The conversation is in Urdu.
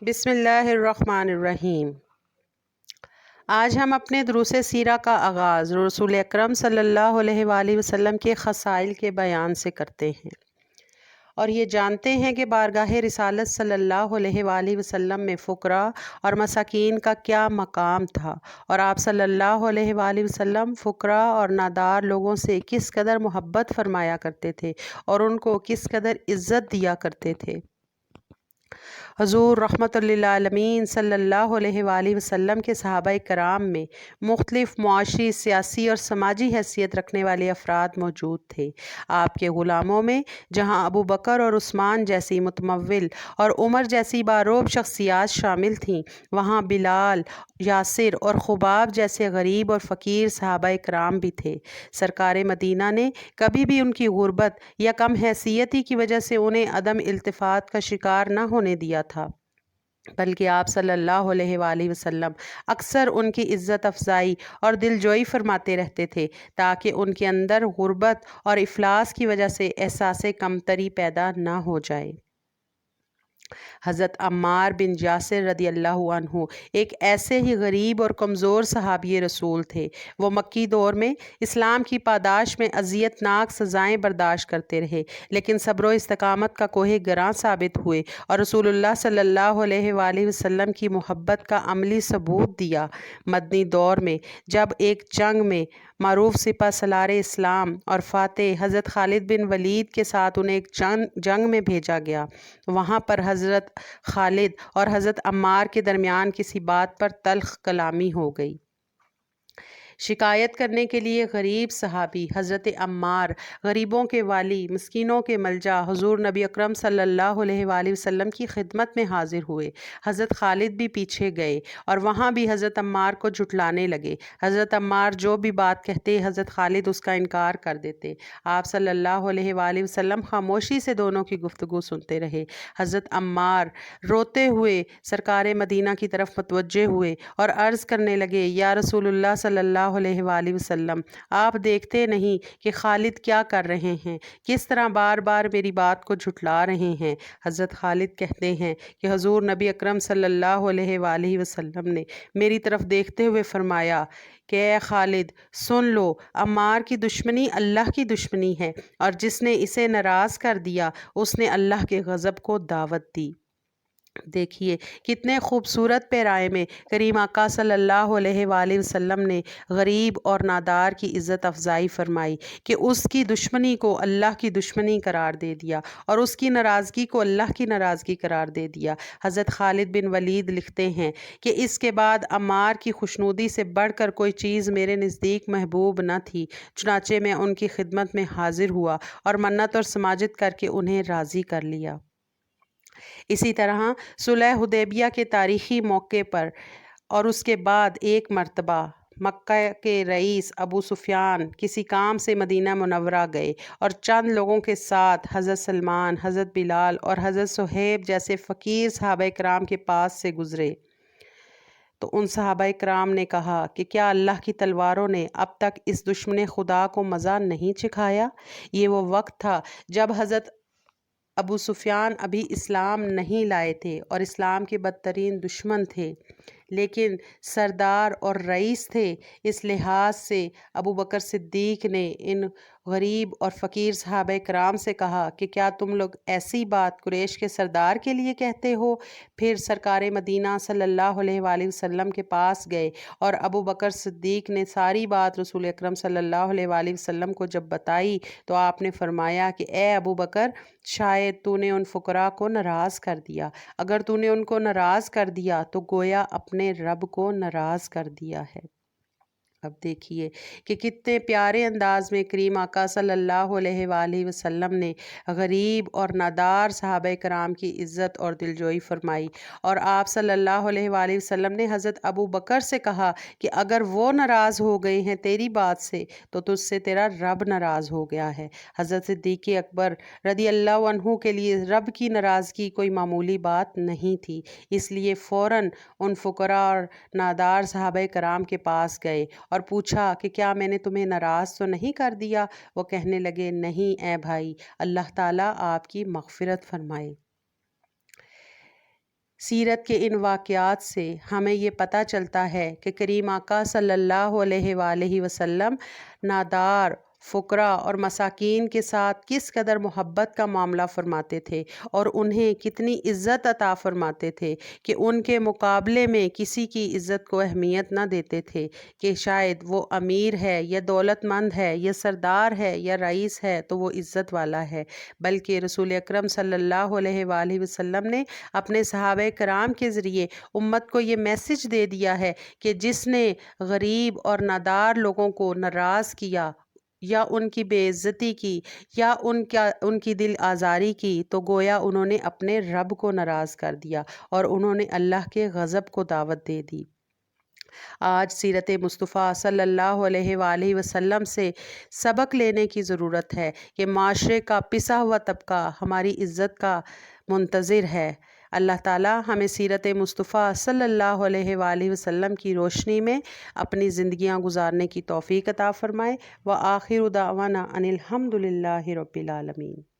بسم اللہ الرحمن الرحیم۔ آج ہم اپنے دروس سیرہ کا آغاز رسول اکرم صلی اللہ علیہ وآلہ وسلم کے خصائل کے بیان سے کرتے ہیں اور یہ جانتے ہیں کہ بارگاہ رسالت صلی اللہ علیہ وآلہ وسلم میں فقراء اور مساکین کا کیا مقام تھا، اور آپ صلی اللہ علیہ وآلہ وسلم فقراء اور نادار لوگوں سے کس قدر محبت فرمایا کرتے تھے اور ان کو کس قدر عزت دیا کرتے تھے۔ حضور رحمت للعالمین صلی اللہ علیہ وآلہ وسلم کے صحابہ کرام میں مختلف معاشی، سیاسی اور سماجی حیثیت رکھنے والے افراد موجود تھے۔ آپ کے غلاموں میں جہاں ابو بکر اور عثمان جیسی متمول اور عمر جیسی باروب شخصیات شامل تھیں، وہاں بلال، یاسر اور خباب جیسے غریب اور فقیر صحابہ کرام بھی تھے۔ سرکار مدینہ نے کبھی بھی ان کی غربت یا کم حیثیتی کی وجہ سے انہیں عدم التفات کا شکار نہ ہونے دیا تھا، بلکہ آپ صلی اللہ علیہ وآلہ وسلم اکثر ان کی عزت افزائی اور دلجوئی فرماتے رہتے تھے تاکہ ان کے اندر غربت اور افلاس کی وجہ سے احساس کمتری پیدا نہ ہو جائے۔ حضرت عمار بن یاسر رضی اللہ عنہ ایک ایسے ہی غریب اور کمزور صحابی رسول تھے۔ وہ مکی دور میں اسلام کی پاداش میں اذیت ناک سزائیں برداشت کرتے رہے، لیکن صبر و استقامت کا کوہ گراں ثابت ہوئے اور رسول اللہ صلی اللہ علیہ وآلہ وسلم کی محبت کا عملی ثبوت دیا۔ مدنی دور میں جب ایک جنگ میں معروف سپہ سالار اسلام اور فاتح حضرت خالد بن ولید کے ساتھ انہیں ایک جنگ میں بھیجا گیا، وہاں پر حضرت خالد اور حضرت عمار کے درمیان کسی بات پر تلخ کلامی ہو گئی۔ شکایت کرنے کے لیے غریب صحابی حضرت عمار، غریبوں کے والی، مسکینوں کے ملجا، حضور نبی اکرم صلی اللہ علیہ وآلہ وسلم کی خدمت میں حاضر ہوئے۔ حضرت خالد بھی پیچھے گئے اور وہاں بھی حضرت عمار کو جھٹلانے لگے۔ حضرت عمار جو بھی بات کہتے، حضرت خالد اس کا انکار کر دیتے۔ آپ صلی اللہ علیہ وآلہ وسلم خاموشی سے دونوں کی گفتگو سنتے رہے۔ حضرت عمار روتے ہوئے سرکار مدینہ کی طرف متوجہ ہوئے اور عرض کرنے لگے، یا رسول اللہ صلی اللہ علیہ وآلہ وسلم، آپ دیکھتے نہیں کہ خالد کیا کر رہے ہیں، کس طرح بار بار میری بات کو جھٹلا رہے ہیں۔ حضرت خالد کہتے ہیں کہ حضور نبی اکرم صلی اللہ علیہ وآلہ وسلم نے میری طرف دیکھتے ہوئے فرمایا کہ اے خالد، سن لو، عمار کی دشمنی اللہ کی دشمنی ہے، اور جس نے اسے ناراض کر دیا اس نے اللہ کے غضب کو دعوت دی۔ دیکھیے کتنے خوبصورت پیرائے میں کریم آقا صلی اللہ علیہ وآلہ وسلم نے غریب اور نادار کی عزت افزائی فرمائی کہ اس کی دشمنی کو اللہ کی دشمنی قرار دے دیا اور اس کی ناراضگی کو اللہ کی ناراضگی قرار دے دیا۔ حضرت خالد بن ولید لکھتے ہیں کہ اس کے بعد عمار کی خوشنودی سے بڑھ کر کوئی چیز میرے نزدیک محبوب نہ تھی، چنانچہ میں ان کی خدمت میں حاضر ہوا اور منت اور سماجت کر کے انہیں راضی کر لیا۔ اسی طرح صلح حدیبیہ کے تاریخی موقع پر اور اس کے بعد ایک مرتبہ مکہ کے رئیس ابو سفیان کسی کام سے مدینہ منورہ گئے اور چند لوگوں کے ساتھ حضرت سلمان، حضرت بلال اور حضرت صہیب جیسے فقیر صحابہ کرام کے پاس سے گزرے، تو ان صحابہ کرام نے کہا کہ کیا اللہ کی تلواروں نے اب تک اس دشمن خدا کو مزہ نہیں چکھایا؟ یہ وہ وقت تھا جب حضرت ابو سفیان ابھی اسلام نہیں لائے تھے اور اسلام کے بدترین دشمن تھے، لیکن سردار اور رئیس تھے۔ اس لحاظ سے ابو بکر صدیق نے ان غریب اور فقیر صحابہ کرام سے کہا کہ کیا تم لوگ ایسی بات قریش کے سردار کے لیے کہتے ہو؟ پھر سرکار مدینہ صلی اللہ علیہ وآلہ وسلم کے پاس گئے اور ابو بکر صدیق نے ساری بات رسول اکرم صلی اللہ علیہ وآلہ وسلم کو جب بتائی تو آپ نے فرمایا کہ اے ابو بکر، شاید تو نے ان فقراء کو ناراض کر دیا۔ اگر تو نے ان کو ناراض کر دیا تو گویا اپنے رب کو ناراض کر دیا ہے۔ اب دیکھیے کہ کتنے پیارے انداز میں کریم آقا صلی اللہ علیہ وآلہ وسلم نے غریب اور نادار صحابہ کرام کی عزت اور دلجوئی فرمائی، اور آپ صلی اللہ علیہ وآلہ وسلم نے حضرت ابو بکر سے کہا کہ اگر وہ ناراض ہو گئے ہیں تیری بات سے تو تجھ سے تیرا رب ناراض ہو گیا ہے۔ حضرت صدیق اکبر رضی اللہ عنہ کے لیے رب کی ناراضگی کوئی معمولی بات نہیں تھی، اس لیے فوراً ان فقراء اور نادار صحابہ کرام کے پاس گئے اور پوچھا کہ کیا میں نے تمہیں ناراض تو نہیں کر دیا؟ وہ کہنے لگے، نہیں اے بھائی، اللہ تعالیٰ آپ کی مغفرت فرمائے۔ سیرت کے ان واقعات سے ہمیں یہ پتہ چلتا ہے کہ کریم آقا صلی اللہ علیہ وآلہ وسلم نادار، فقراء اور مساکین کے ساتھ کس قدر محبت کا معاملہ فرماتے تھے اور انہیں کتنی عزت عطا فرماتے تھے کہ ان کے مقابلے میں کسی کی عزت کو اہمیت نہ دیتے تھے کہ شاید وہ امیر ہے یا دولت مند ہے یا سردار ہے یا رئیس ہے تو وہ عزت والا ہے، بلکہ رسول اکرم صلی اللہ علیہ وآلہ وسلم نے اپنے صحابہ کرام کے ذریعے امت کو یہ میسج دے دیا ہے کہ جس نے غریب اور نادار لوگوں کو ناراض کیا یا ان کی بے عزتی کی یا ان کی دل آزاری کی تو گویا انہوں نے اپنے رب کو ناراض کر دیا اور انہوں نے اللہ کے غضب کو دعوت دے دی۔ آج سیرت مصطفیٰ صلی اللہ علیہ وآلہ وسلم سے سبق لینے کی ضرورت ہے کہ معاشرے کا پسا ہوا طبقہ ہماری عزت کا منتظر ہے۔ اللہ تعالیٰ ہمیں سیرت مصطفیٰ صلی اللہ علیہ وآلہ وسلم کی روشنی میں اپنی زندگیاں گزارنے کی توفیق عطا فرمائے۔ وآخر دعوانا ان الحمد للہ رب العالمین۔